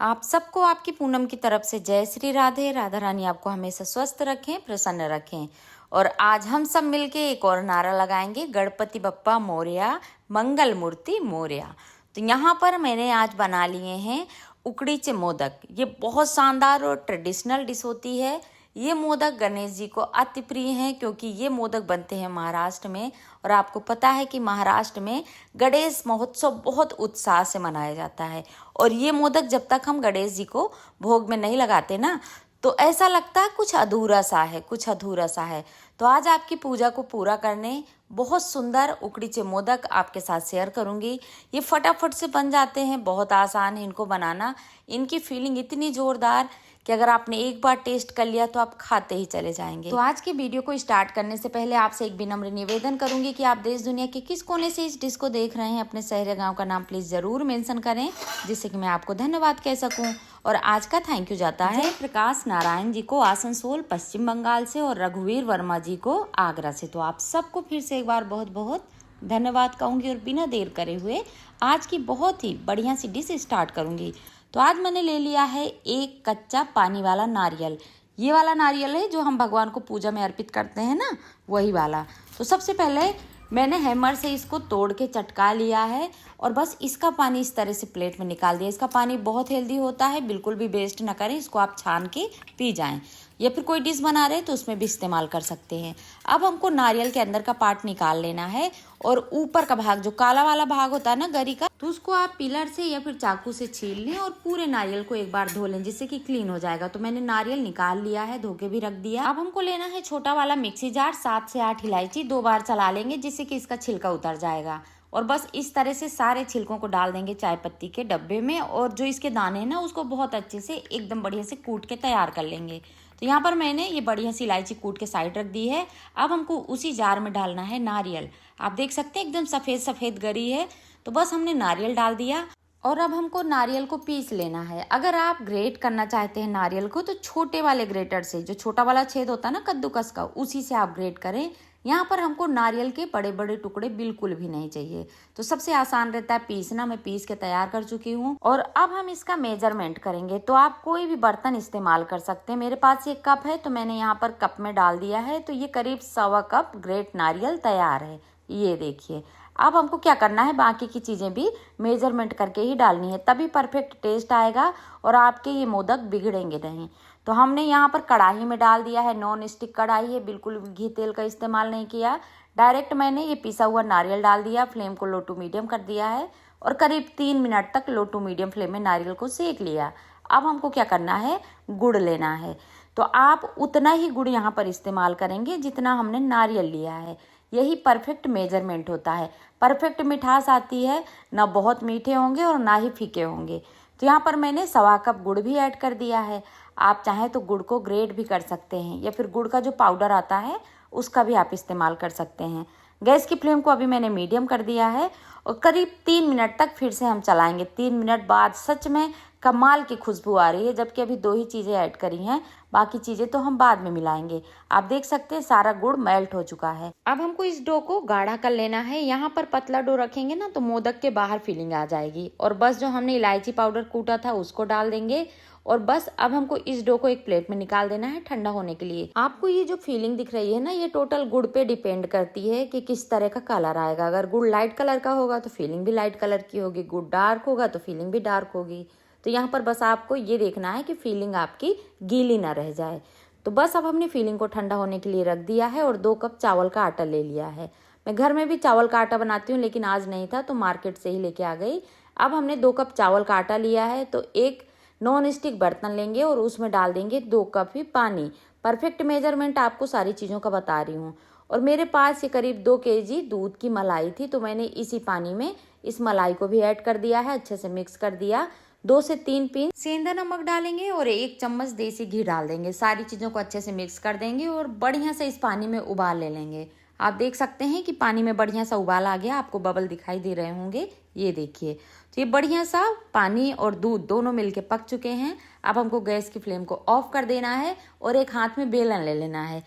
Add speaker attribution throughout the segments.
Speaker 1: आप सबको आपकी पूनम की तरफ से जय श्री राधे। राधा रानी आपको हमेशा स्वस्थ रखें, प्रसन्न रखें। और आज हम सब मिलके एक और नारा लगाएंगे, गणपति बप्पा मोरया, मंगल मूर्ति मोरया। तो यहाँ पर मैंने आज बना लिए हैं उकड़ीचे मोदक। ये बहुत शानदार और ट्रेडिशनल डिश होती है। ये मोदक गणेश जी को अति प्रिय हैं क्योंकि ये मोदक बनते हैं महाराष्ट्र में। और आपको पता है कि महाराष्ट्र में गणेश महोत्सव बहुत उत्साह से मनाया जाता है। और ये मोदक जब तक हम गणेश जी को भोग में नहीं लगाते ना, तो ऐसा लगता है कुछ अधूरा सा है, कुछ अधूरा सा है। तो आज आपकी पूजा को पूरा करने बहुत सुंदर उकड़ीचे मोदक आपके साथ शेयर करूंगी। ये फटाफट से बन जाते हैं, बहुत आसान है इनको बनाना। इनकी फीलिंग इतनी जोरदार कि अगर आपने एक बार टेस्ट कर लिया तो आप खाते ही चले जाएंगे। तो आज की वीडियो को स्टार्ट करने से पहले आपसे एक विनम्र निवेदन करूंगी कि आप देश दुनिया के किस कोने से इस डिश को देख रहे हैं, अपने शहर या गांव का नाम प्लीज जरूर मेंशन करें, जिससे कि मैं आपको धन्यवाद कह सकूं। और आज का थैंक यू जाता है जय प्रकाश नारायण जी को आसनसोल पश्चिम बंगाल से और रघुवीर वर्मा जी को आगरा से। तो आप सबको फिर से एक बार बहुत बहुत धन्यवाद कहूंगी। और बिना देर करे हुए आज की बहुत ही बढ़िया सी डिश स्टार्ट करूंगी। तो आज मैंने ले लिया है एक कच्चा पानी वाला नारियल। ये वाला नारियल है जो हम भगवान को पूजा में अर्पित करते हैं ना, वही वाला। तो सबसे पहले मैंने हैमर से इसको तोड़ के चटका लिया है और बस इसका पानी इस तरह से प्लेट में निकाल दिया। इसका पानी बहुत हेल्दी होता है, बिल्कुल भी वेस्ट ना करें, इसको आप छान के पी जाएं। या फिर कोई डिश बना रहे हैं तो उसमें भी इस्तेमाल कर सकते हैं। अब हमको नारियल के अंदर का पार्ट निकाल लेना है और ऊपर का भाग जो काला वाला भाग होता है ना गरी का, तो उसको आप पिलर से या फिर चाकू से छील लें और पूरे नारियल को एक बार धो लें, जिससे कि क्लीन हो जाएगा। तो मैंने नारियल निकाल लिया है, धो के भी रख दिया। अब हमको लेना है छोटा वाला मिक्सी जार, 7 से 8 इलायची 2 बार चला लेंगे, जिससे कि इसका छिलका उतर जाएगा। और बस इस तरह से सारे छिलकों को डाल देंगे चाय पत्ती के डब्बे में। और जो इसके दाने हैं ना, उसको बहुत अच्छे से एकदम बढ़िया से कूट के तैयार कर लेंगे। तो यहाँ पर मैंने ये बढ़िया सी इलायची कूट के साइड रख दी है। अब हमको उसी जार में डालना है नारियल। आप देख सकते हैं एकदम सफ़ेद सफ़ेद गरी है। तो बस हमने नारियल डाल दिया और अब हमको नारियल को पीस लेना है। अगर आप ग्रेट करना चाहते हैं नारियल को तो छोटे वाले ग्रेटर से, जो छोटा वाला छेद होता है ना कद्दूकस का, उसी से आप ग्रेट करें। यहाँ पर हमको नारियल के बड़े बड़े टुकड़े बिल्कुल भी नहीं चाहिए। तो सबसे आसान रहता है पीसना। मैं पीस के तैयार कर चुकी हूँ। और अब हम इसका मेजरमेंट करेंगे। तो आप कोई भी बर्तन इस्तेमाल कर सकते हैं। मेरे पास ये कप है तो मैंने यहाँ पर कप में डाल दिया है। तो ये करीब 1.25 कप ग्रेट नारियल तैयार है। ये देखिए। अब हमको क्या करना है, बाकी की चीज़ें भी मेजरमेंट करके ही डालनी है, तभी परफेक्ट टेस्ट आएगा और आपके ये मोदक बिगड़ेंगे नहीं। तो हमने यहाँ पर कढ़ाई में डाल दिया है, नॉन स्टिक कढ़ाई है, बिल्कुल भी घी तेल का इस्तेमाल नहीं किया। डायरेक्ट मैंने ये पिसा हुआ नारियल डाल दिया, फ्लेम को लो टू मीडियम कर दिया है और करीब 3 मिनट तक लो टू मीडियम फ्लेम में नारियल को सेक लिया। अब हमको क्या करना है, गुड़ लेना है। तो आप उतना ही गुड़ यहाँ पर इस्तेमाल करेंगे जितना हमने नारियल लिया है। यही परफेक्ट मेजरमेंट होता है। परफेक्ट मिठास आती है, ना बहुत मीठे होंगे और ना ही फीके होंगे। तो यहाँ पर मैंने 1.25 कप गुड़ भी ऐड कर दिया है। आप चाहें तो गुड़ को ग्रेट भी कर सकते हैं या फिर गुड़ का जो पाउडर आता है उसका भी आप इस्तेमाल कर सकते हैं। गैस की फ्लेम को अभी मैंने मीडियम कर दिया है और करीब 3 मिनट तक फिर से हम चलाएंगे। 3 मिनट बाद सच में कमाल की खुशबू आ रही है, जबकि अभी 2 ही चीज़ें ऐड करी हैं, बाकी चीज़ें तो हम बाद में मिलाएंगे। आप देख सकते हैं सारा गुड़ मेल्ट हो चुका है। अब हमको इस डो को गाढ़ा कर लेना है। यहाँ पर पतला डो रखेंगे ना तो मोदक के बाहर फीलिंग आ जाएगी। और बस जो हमने इलायची पाउडर कूटा था उसको डाल देंगे और बस अब हमको इस डो को एक प्लेट में निकाल देना है ठंडा होने के लिए। आपको ये जो फीलिंग दिख रही है ना, ये टोटल गुड़ पे डिपेंड करती है कि किस तरह का कलर आएगा। अगर गुड़ लाइट कलर का होगा तो फीलिंग भी लाइट कलर की होगी, गुड़ डार्क होगा तो फीलिंग भी डार्क होगी। तो यहाँ पर बस आपको ये देखना है कि फीलिंग आपकी गीली ना रह जाए। तो बस अब हमने फीलिंग को ठंडा होने के लिए रख दिया है और 2 कप चावल का आटा ले लिया है। मैं घर में भी चावल का आटा बनाती हूँ, लेकिन आज नहीं था तो मार्केट से ही लेके आ गई। अब हमने 2 कप चावल का आटा लिया है तो एक नॉन स्टिक बर्तन लेंगे और उसमें डाल देंगे 2 कप ही पानी। परफेक्ट मेजरमेंट आपको सारी चीज़ों का बता रही हूँ। और मेरे पास ये करीब 2 केजी दूध की मलाई थी, तो मैंने इसी पानी में इस मलाई को भी ऐड कर दिया है, अच्छे से मिक्स कर दिया। 2 से 3 पिंच सेंधा नमक डालेंगे और 1 चम्मच देसी घी डाल देंगे। सारी चीज़ों को अच्छे से मिक्स कर देंगे और बढ़िया से इस पानी में उबाल ले लेंगे। आप देख सकते हैं कि पानी में बढ़िया सा उबाल आ गया, आपको बबल दिखाई दे रहे होंगे, ये देखिए। तो ये बढ़िया सा पानी और दूध दोनों मिलके पक चुके हैं। अब हमको गैस की फ्लेम को ऑफ कर देना है और एक हाथ में बेलन ले लेना है।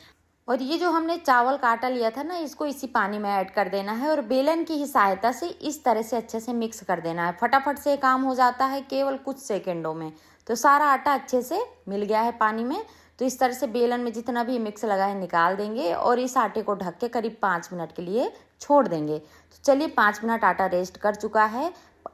Speaker 1: और ये जो हमने चावल का आटा लिया था ना, इसको इसी पानी में ऐड कर देना है और बेलन की ही सहायता से इस तरह से अच्छे से मिक्स कर देना है। फटाफट से काम हो जाता है केवल कुछ सेकंडों में। तो सारा आटा अच्छे से मिल गया है पानी में। तो इस तरह से बेलन में जितना भी मिक्स लगा है निकाल देंगे और इस आटे को ढक के करीब 5 मिनट के लिए छोड़ देंगे। तो चलिए 5 मिनट आटा रेस्ट कर चुका है,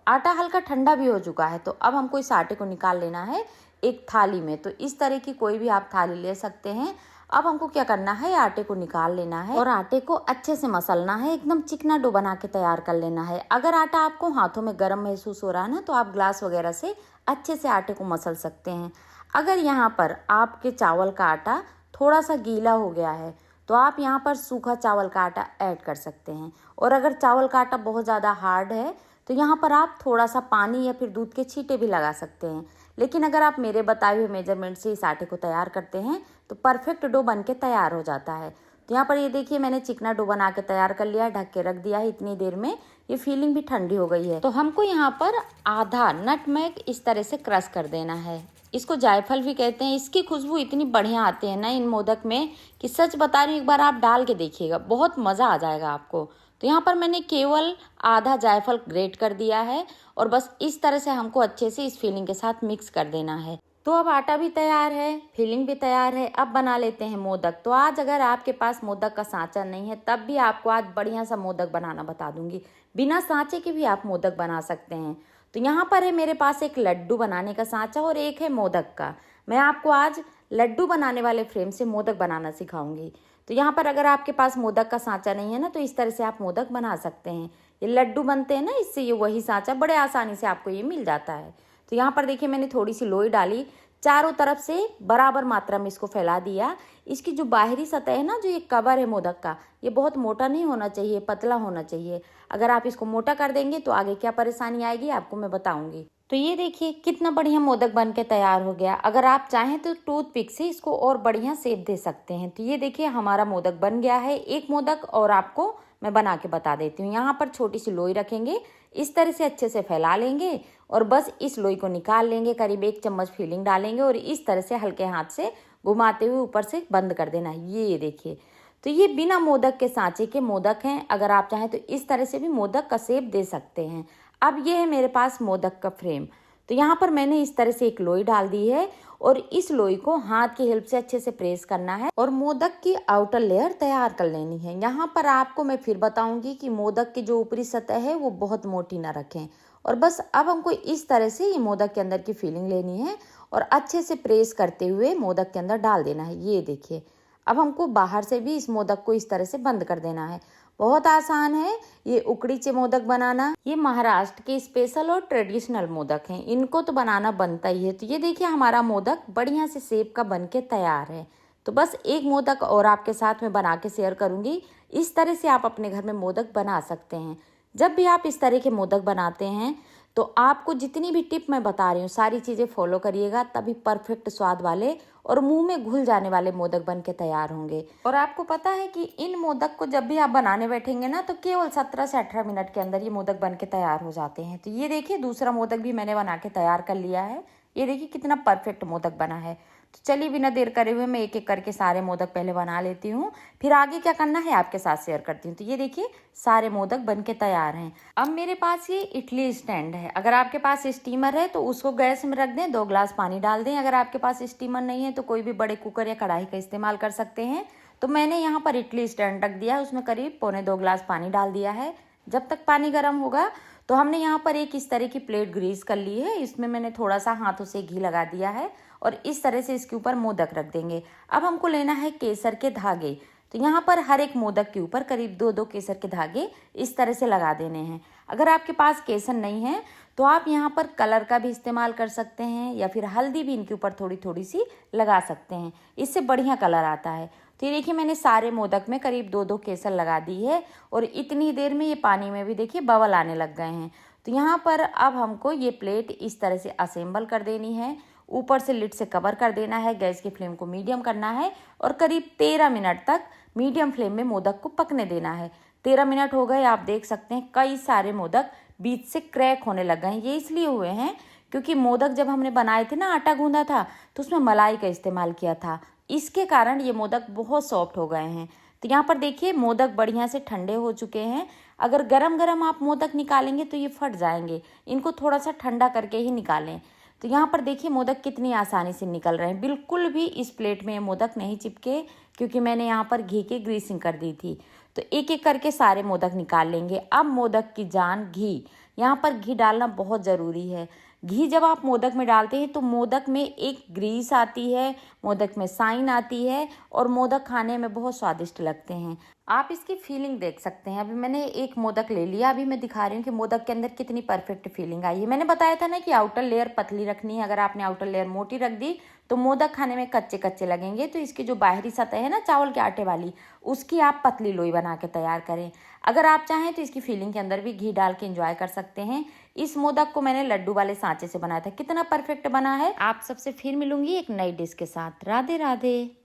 Speaker 1: आटा हल्का ठंडा भी हो चुका है। तो अब हमको इस आटे को निकाल लेना है एक थाली में। तो इस तरह की कोई भी आप थाली ले सकते हैं। अब हमको क्या करना है, आटे को निकाल लेना है और आटे को अच्छे से मसलना है, एकदम चिकना डो बना के तैयार कर लेना है। अगर आटा आपको हाथों में गर्म महसूस हो रहा है ना, तो आप ग्लास वगैरह से अच्छे से आटे को मसल सकते हैं। अगर यहाँ पर आपके चावल का आटा थोड़ा सा गीला हो गया है तो आप यहाँ पर सूखा चावल का आटा ऐड कर सकते हैं। और अगर चावल का आटा बहुत ज़्यादा हार्ड है तो यहाँ पर आप थोड़ा सा पानी या फिर दूध के छींटे भी लगा सकते हैं। लेकिन अगर आप मेरे बताए हुए मेजरमेंट से इस आटे को तैयार करते हैं तो परफेक्ट डो बन के तैयार हो जाता है। तो यहाँ पर ये देखिए मैंने चिकना डो बना के तैयार कर लिया है, ढक के रख दिया है। इतनी देर में ये फीलिंग भी ठंडी हो गई है। तो हमको यहाँ पर आधा नटमेग इस तरह से क्रश कर देना है। इसको जायफल भी कहते हैं। इसकी खुशबू इतनी बढ़िया आती है ना इन मोदक में कि सच बता रही हूँ, एक बार आप डाल के देखिएगा, बहुत मज़ा आ जाएगा आपको। तो यहाँ पर मैंने केवल आधा जायफल ग्रेट कर दिया है और बस इस तरह से हमको अच्छे से इस फीलिंग के साथ मिक्स कर देना है। तो अब आटा भी तैयार है, फीलिंग भी तैयार है। अब बना लेते हैं मोदक। तो आज अगर आपके पास मोदक का सांचा नहीं है तब भी आपको आज बढ़िया सा मोदक बनाना बता दूंगी। बिना सांचे के भी आप मोदक बना सकते हैं। तो यहाँ पर है मेरे पास एक लड्डू बनाने का सांचा और एक है मोदक का। मैं आपको आज लड्डू बनाने वाले फ्रेम से मोदक बनाना सिखाऊंगी। तो यहाँ पर अगर आपके पास मोदक का सांचा नहीं है ना, तो इस तरह से आप मोदक बना सकते हैं। ये लड्डू बनते हैं ना, इससे ये वही सांचा बड़े आसानी से आपको ये मिल जाता है। तो यहाँ पर देखिए मैंने थोड़ी सी लोई डाली, चारों तरफ से बराबर मात्रा में इसको फैला दिया। इसकी जो बाहरी सतह है ना, जो ये कवर है मोदक का, ये बहुत मोटा नहीं होना चाहिए, पतला होना चाहिए। अगर आप इसको मोटा कर देंगे तो आगे क्या परेशानी आएगी आपको मैं बताऊंगी। तो ये देखिए कितना बढ़िया मोदक बन के तैयार हो गया। अगर आप चाहें तो टूथपिक से इसको और बढ़िया शेप दे सकते हैं। तो ये देखिए हमारा मोदक बन गया है। एक मोदक और आपको मैं बना के बता देती हूँ। यहाँ पर छोटी सी लोई रखेंगे, इस तरह से अच्छे से फैला लेंगे और बस इस लोई को निकाल लेंगे। करीब 1 चम्मच फीलिंग डालेंगे और इस तरह से हल्के हाथ से घुमाते हुए ऊपर से बंद कर देना है। ये देखिए, तो ये बिना मोदक के सांचे के मोदक हैं। अगर आप चाहें तो इस तरह से भी मोदक का शेप दे सकते हैं। अब ये है मेरे पास मोदक का फ्रेम। तो यहाँ पर मैंने इस तरह से एक लोई डाल दी है और इस लोई को हाथ की हेल्प से अच्छे से प्रेस करना है और मोदक की आउटर लेयर तैयार कर लेनी है। यहाँ पर आपको मैं फिर बताऊंगी कि मोदक की जो ऊपरी सतह है वो बहुत मोटी ना रखें। और बस अब हमको इस तरह से ये मोदक के अंदर की फीलिंग लेनी है और अच्छे से प्रेस करते हुए मोदक के अंदर डाल देना है। ये देखिए, अब हमको बाहर से भी इस मोदक को इस तरह से बंद कर देना है। बहुत आसान है ये उकड़ीचे मोदक बनाना। ये महाराष्ट्र के स्पेशल और ट्रेडिशनल मोदक हैं, इनको तो बनाना बनता ही है। तो ये देखिए हमारा मोदक बढ़िया से शेप का बन के तैयार है। तो बस एक मोदक और आपके साथ में बना के शेयर करूंगी। इस तरह से आप अपने घर में मोदक बना सकते हैं। जब भी आप इस तरह के मोदक बनाते हैं तो आपको जितनी भी टिप मैं बता रही हूँ सारी चीज़ें फॉलो करिएगा, तभी परफेक्ट स्वाद वाले और मुंह में घुल जाने वाले मोदक बन के तैयार होंगे। और आपको पता है कि इन मोदक को जब भी आप बनाने बैठेंगे ना, तो केवल 17 से 18 मिनट के अंदर ये मोदक बन के तैयार हो जाते हैं। तो ये देखिए दूसरा मोदक भी मैंने बना के तैयार कर लिया है। ये देखिए कितना परफेक्ट मोदक बना है। तो चलिए बिना देर करे हुए मैं एक एक करके सारे मोदक पहले बना लेती हूँ, फिर आगे क्या करना है आपके साथ शेयर करती हूँ। तो ये देखिए सारे मोदक बन के तैयार हैं। अब मेरे पास ये इडली स्टैंड है। अगर आपके पास स्टीमर है तो उसको गैस में रख दें, 2 ग्लास पानी डाल दें। अगर आपके पास स्टीमर नहीं है तो कोई भी बड़े कुकर या कढ़ाई का इस्तेमाल कर सकते हैं। तो मैंने यहाँ पर इडली स्टैंड रख दिया है, उसमें करीब 1.25 ग्लास पानी डाल दिया है। जब तक पानी गर्म होगा तो हमने यहाँ पर एक इस तरह की प्लेट ग्रीस कर ली है। इसमें मैंने थोड़ा सा हाथों से घी लगा दिया है और इस तरह से इसके ऊपर मोदक रख देंगे। अब हमको लेना है केसर के धागे। तो यहाँ पर हर एक मोदक के ऊपर करीब 2-2 केसर के धागे इस तरह से लगा देने हैं। अगर आपके पास केसर नहीं है तो आप यहाँ पर कलर का भी इस्तेमाल कर सकते हैं या फिर हल्दी भी इनके ऊपर थोड़ी थोड़ी सी लगा सकते हैं, इससे बढ़िया कलर आता है। तो ये देखिए मैंने सारे मोदक में करीब 2-2 केसर लगा दी है और इतनी देर में ये पानी में भी देखिए बबल आने लग गए हैं। तो यहाँ पर अब हमको ये प्लेट इस तरह से असेंबल कर देनी है। ऊपर से लिड से कवर कर देना है, गैस की फ्लेम को मीडियम करना है और करीब 13 मिनट तक मीडियम फ्लेम में मोदक को पकने देना है। 13 मिनट हो गए, आप देख सकते हैं कई सारे मोदक बीच से क्रैक होने लग गए हैं। ये इसलिए हुए हैं क्योंकि मोदक जब हमने बनाए थे ना, आटा गूंदा था, तो उसमें मलाई का इस्तेमाल किया था। इसके कारण ये मोदक बहुत सॉफ्ट हो गए हैं। तो यहाँ पर देखिए मोदक बढ़िया से ठंडे हो चुके हैं। अगर गरम गरम आप मोदक निकालेंगे तो ये फट जाएंगे, इनको थोड़ा सा ठंडा करके ही निकालें। तो यहाँ पर देखिए मोदक कितनी आसानी से निकल रहे हैं, बिल्कुल भी इस प्लेट में ये मोदक नहीं चिपके, क्योंकि मैंने यहाँ पर घी की ग्रीसिंग कर दी थी। तो एक एक करके सारे मोदक निकाल लेंगे। अब मोदक की जान घी, यहाँ पर घी डालना बहुत ज़रूरी है। घी जब आप मोदक में डालते हैं तो मोदक में एक ग्रीस आती है, मोदक में साइन आती है और मोदक खाने में बहुत स्वादिष्ट लगते हैं। आप इसकी फीलिंग देख सकते हैं। अभी मैंने एक मोदक ले लिया, अभी मैं दिखा रही हूँ कि मोदक के अंदर कितनी परफेक्ट फीलिंग आई है। मैंने बताया था ना कि आउटर लेयर पतली रखनी है। अगर आपने आउटर लेयर मोटी रख दी तो मोदक खाने में कच्चे कच्चे लगेंगे। तो इसकी जो बाहरी सतह है ना चावल के आटे वाली, उसकी आप पतली लोई बना के तैयार करें। अगर आप चाहें तो इसकी फीलिंग के अंदर भी घी डाल के एंजॉय कर सकते हैं। इस मोदक को मैंने लड्डू वाले सांचे से बनाया था, कितना परफेक्ट बना है। आप सबसे फिर मिलूंगी एक नई डिश के साथ। राधे राधे।